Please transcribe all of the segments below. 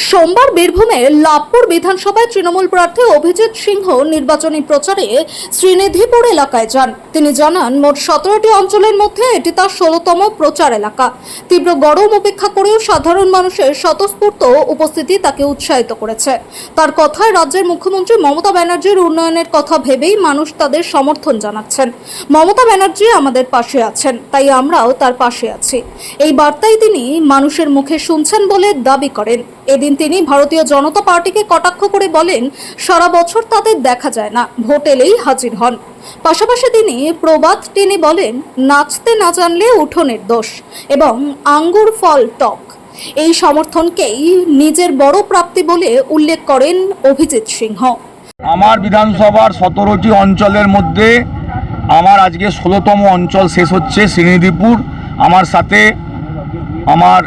সোমবার বীরভূমের লাভপুর বিধানসভায় তৃণমূল প্রার্থী অভিজিৎ সিংহ নির্বাচনী প্রচারে শ্রীনিধিপুর এলাকায় যান। তিনি জানান, মোট 17টি অঞ্চলের মধ্যে এটি তার 16তম প্রচার এলাকা। তীব্র গরম উপেক্ষা করেও সাধারণ মানুষের স্বতঃস্ফূর্ত উপস্থিতি তাকে উৎসাহিত করেছে। তার কথায়, রাজ্যের মুখ্যমন্ত্রী মমতা ব্যানার্জির উন্নয়নের কথা ভেবেই মানুষ তাদের সমর্থন জানাচ্ছেন। মমতা ব্যানার্জি আমাদের পাশে আছেন, তাই আমরাও তার পাশে আছি। এই বার্তাই তিনি মানুষের মুখে শুনছেন বলে দাবি করেন। এদিন তিনি ভারতীয় জনতা পার্টিকে কটাক্ষ করে বলেন, সারা বছর তাদের দেখা যায় না, ভোট এলেই হাজির হন। পাশাপাশি তিনি প্রবাদ টেনে বলেন, নাচতে না জানলে উঠোনের দোষ এবং আঙ্গুর ফল টক। এই সমর্থনকেই নিজের বড় প্রাপ্তি বলে উল্লেখ করেন অভিজিৎ সিংহ। আমার বিধানসভার 17টি অঞ্চলের মধ্যে আমার আজকে 16তম অঞ্চল শেষ হচ্ছে শ্রীনিধিপুর। আমার সাথে আমার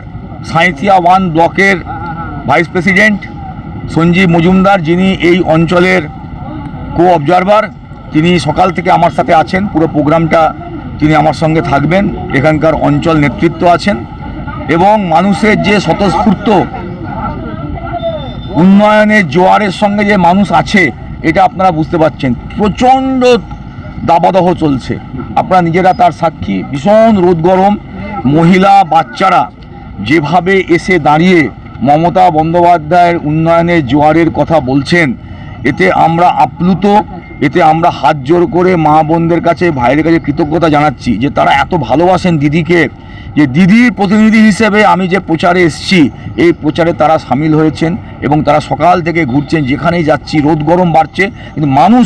সাঁইথিয়া 1 ব্লকের ভাইস প্রেসিডেন্ট সঞ্জীব মজুমদার, যিনি এই অঞ্চলের কো অবজারভার, তিনি সকাল থেকে আমার সাথে আছেন। পুরো প্রোগ্রামটা তিনি আমার সঙ্গে থাকবেন। এখানকার অঞ্চল নেতৃত্ব আছেন এবং মানুষের যে স্বতঃস্ফূর্ত উন্নয়নের জোয়ারের সঙ্গে যে মানুষ আছে, এটা আপনারা বুঝতে পারছেন। প্রচণ্ড দাবদাহ চলছে, আপনারা নিজেরা তার সাক্ষী। ভীষণ রোদ গরম, মহিলা বাচ্চারা যেভাবে এসে দাঁড়িয়ে মমতা বন্দ্যোপাধ্যায়ের উন্নয়নের জোয়ারের কথা বলছেন, এতে আমরা আপ্লুত। এতে আমরা হাত জোর করে মা বোনদের কাছে, ভাইয়ের কাছে কৃতজ্ঞতা জানাচ্ছি যে তারা এত ভালোবাসেন দিদিকে, যে দিদির প্রতিনিধি হিসেবে আমি যে প্রচারে এসেছি, এই প্রচারে তারা সামিল হয়েছেন এবং তারা সকাল থেকে ঘুরছেন। যেখানেই যাচ্ছি রোদ গরম বাড়ছে, কিন্তু মানুষ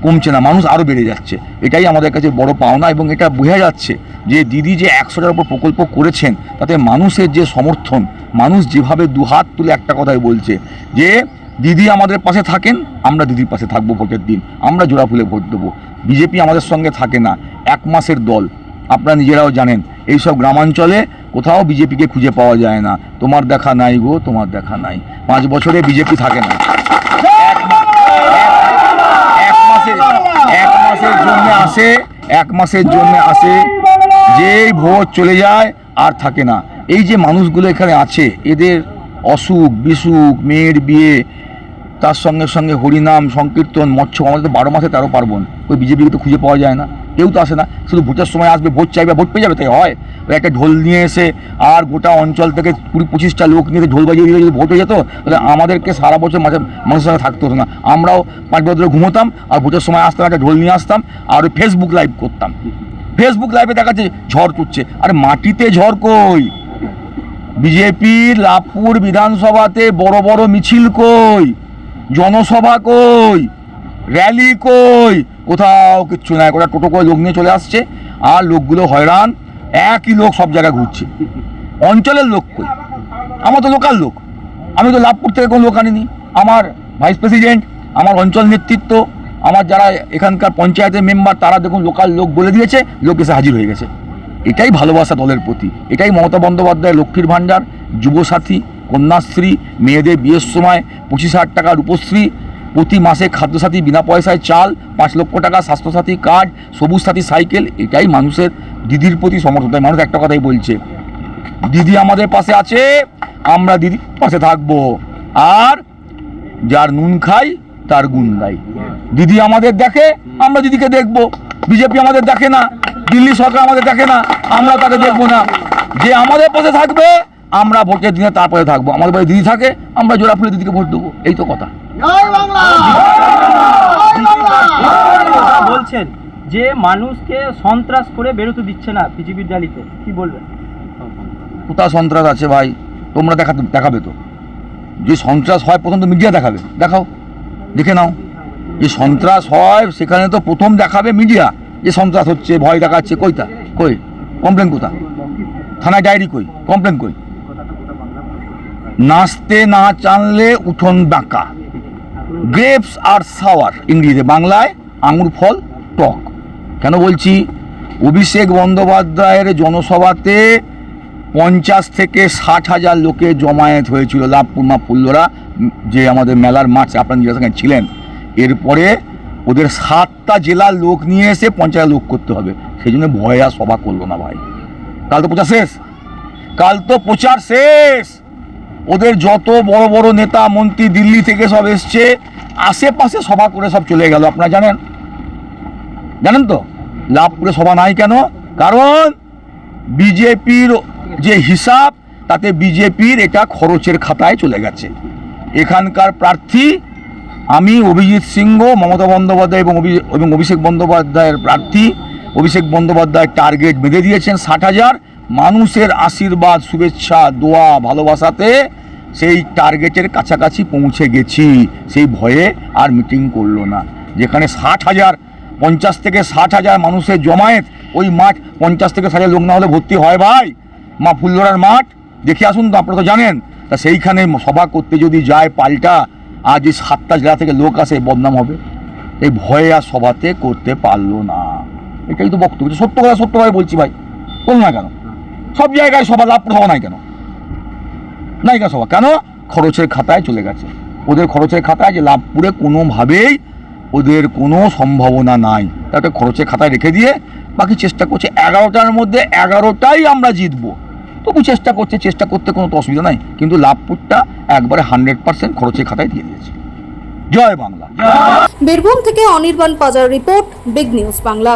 কমছে না, মানুষ আরও বেড়ে যাচ্ছে। এটাই আমাদের কাছে বড় পাওনা এবং এটা বোঝা যাচ্ছে যে দিদি যে 100টার উপর প্রকল্প করেছেন, তাতে মানুষের যে সমর্থন, মানুষ যেভাবে দুহাত তুলে একটা কথাই বলছে যে দিদি আমাদের পাশে থাকেন, আমরা দিদির পাশে থাকবো। ভোটের দিন আমরা জোড়া ফুলে ভোট দেবো। বিজেপি আমাদের সঙ্গে থাকে না, 1 মাসের দল। আপনারা নিজেরাও জানেন, এইসব গ্রামাঞ্চলে কোথাও বিজেপিকে খুঁজে পাওয়া যায় না। তোমার দেখা নাই গো, তোমার দেখা নাই। 5 বছরে বিজেপি থাকে না, এক মাসের জন্য আসে, যেই ভোট চলে যায় আর থাকে না। এই যে মানুষগুলো এখানে আছে, এদের অসুখ বিসুখ, মেয়ের বিয়ে, তার সঙ্গে সঙ্গে হরিনাম সংকীর্তন, মৎস্য, আমাদের তো 12 মাসে 13 পার্বণ। ওই বিজেপিকে তো খুঁজে পাওয়া যায় না, কেউ তো আসে না। শুধু ভোটের সময় আসবে, ভোট চাইবে, ভোট পেয়ে যাবে, তাই হয়। ওই একটা ঢোল নিয়ে এসে আর গোটা অঞ্চল থেকে 20-25টা লোক নিয়ে ঢোল বাজিয়ে দিয়ে যদি ভোট হয়ে যেত, তাহলে আমাদেরকে সারা বছর মানুষের সঙ্গে থাকতে হতো না। আমরাও 5 বছর ধরে ঘুমোতাম আর ভোটের সময় আসতাম, একটা ঢোল নিয়ে আসতাম আর ওই ফেসবুক লাইভ করতাম। ফেসবুক লাইভে দেখাচ্ছে ঝড় তুলছে, আর মাটিতে ঝড় কই? বিজেপির লাভপুর বিধানসভাতে বড় বড় মিছিল কই? জনসভা কই? র্যালি কই? কোথাও কিচ্ছু নাই। ওটা টোটো করে লোক নিয়ে চলে আসছে আর লোকগুলো হয়রান। একই লোক সব জায়গায় ঘুরছে। অঞ্চলের লোক কই? আমার তো লোকাল লোক, আমি তো লাভপুর থেকে কোনো লোক আনিনি। আমার ভাইস প্রেসিডেন্ট, আমার অঞ্চল নেতৃত্ব, আমার যারা এখানকার পঞ্চায়েতের মেম্বার, তারা দেখুন লোকাল লোক বলে দিয়েছে, লোক এসে হাজির হয়ে গেছে। এটাই ভালোবাসা দলের প্রতি, এটাই মমতা বন্দ্যোপাধ্যায় লক্ষ্মীর ভাণ্ডার, যুবসাথী, কন্যাশ্রী, মেয়েদের বিয়ের সময় 25,000 টাকা রূপশ্রী, প্রতি মাসে খাদ্যসাথী বিনা পয়সায় চাল, 5 লক্ষ টাকা স্বাস্থ্যসাথী কার্ড, সবুজ সাথী সাইকেল। এটাই মানুষের দিদির প্রতি সমর্থন। তাই মানুষ একটা কথাই বলছে, দিদি আমাদের পাশে আছে, আমরা দিদির পাশে থাকবো। আর যার নুন খাই তার গুণ গাই। দিদি আমাদের দেখে, আমরা দিদিকে দেখবো। বিজেপি আমাদের দেখে না, দিল্লি সরকার আমাদের দেখে না, আমরা তাকে দেখবো না। যে আমাদের পাশে থাকবে, আমরা ভোটের দিনে তার পাশে থাকবো। আমাদের পাশে দিদি থাকে, আমরা জোড়া ফুলে দিদিকে ভোট দেবো। এই তো কথা। বলছেন যে মানুষকে সন্ত্রাস করে বেরোতে দিচ্ছে না বিজেপির র্যালিতে, কি বলবেন? কোথাও সন্ত্রাস আছে ভাই? তোমরা দেখাবে তো। যে সন্ত্রাস হয় প্রথম তো মিডিয়া দেখাবে, দেখাও, দেখে নাও। যে সন্ত্রাস হয় সেখানে তো প্রথম দেখাবে মিডিয়া, যে সন্ত্রাস হচ্ছে, ভয় দেখাচ্ছে। কইতা কই? কমপ্লেন কোথা? থানায় ডায়েরি কই? কমপ্লেন কই? নাচতে না জানলে উঠোন বাঁকা। গ্রেপস আর সাওয়ার, ইংরেজিতে, বাংলায় আঙুর ফল টক। কেন বলছি? অভিষেক বন্দ্যোপাধ্যায়ের জনসভাতে 50 থেকে 60,000 লোকের জমায়েত হয়েছিল লাভপুর মা ফুল্লরা, যে আমাদের মেলার মাঠ, আপনারা নিজের সঙ্গে ছিলেন। এরপরে ওদের 7টা জেলার লোক নিয়ে এসে 50 লোক করতে হবে, সেই জন্য ভয় আর সভা করলো না ভাই। কাল তো প্রচার শেষ, কাল তো প্রচার শেষ। ওদের যত বড় বড় নেতা মন্ত্রী দিল্লি থেকে সব এসছে, আশেপাশে সভা করে সব চলে গেল। আপনারা জানেন তো লাভপুরে সভা নাই কেন? কারণ বিজেপির যে হিসাব, তাতে বিজেপির এটা খরচের খাতায় চলে গেছে। এখানকার প্রার্থী আমি অভিজিৎ সিংহ, মমতা বন্দ্যোপাধ্যায় এবং অভিষেক বন্দ্যোপাধ্যায়ের প্রার্থী। অভিষেক বন্দ্যোপাধ্যায় টার্গেট বেঁধে দিয়েছেন 60,000। মানুষের আশীর্বাদ, শুভেচ্ছা, দোয়া, ভালোবাসাতে সেই টার্গেটের কাছাকাছি পৌঁছে গেছি। সেই ভয়ে আর মিটিং করলো না। যেখানে 60,000, 50 থেকে 60,000 মানুষের জমায়েত, ওই মাঠ 50 থেকে 60,000 লোক না হলে ভর্তি হয় ভাই? মা ফুলধরার মাঠ দেখে আসুন তো, আপনারা তো জানেন। তা সেইখানে সভা করতে যদি যায় পাল্টা, আর যে 7টা জেলা থেকে লোক আসে, বদনাম হবে। এই ভয়ে আর সভাতে করতে পারলো না। এটাই তো বক্তব্য, সত্য কথা সত্যভাবে বলছি ভাই। বলুন না কেন সব জায়গায় সভা, লাভপুর সভা নাই কেন? নাই কেন সভা? কেন? খরচের খাতায় চলে গেছে। ওদের খরচের খাতায় যে লাভপুরে কোনোভাবেই ওদের কোনো সম্ভাবনা নাই, তাতে খরচের খাতায় রেখে দিয়ে বাকি চেষ্টা করছে। 11টার মধ্যে 11টাই আমরা জিতবো, তবু চেষ্টা করতে কোনো তো অসুবিধা নাই। কিন্তু লাভপুরটা একবারে 100% খরচের খাতায় দিয়ে দিয়েছে। জয় বাংলা। বীরভূম থেকে অনির্বাণ পাজার রিপোর্ট, বিগ নিউজ বাংলা।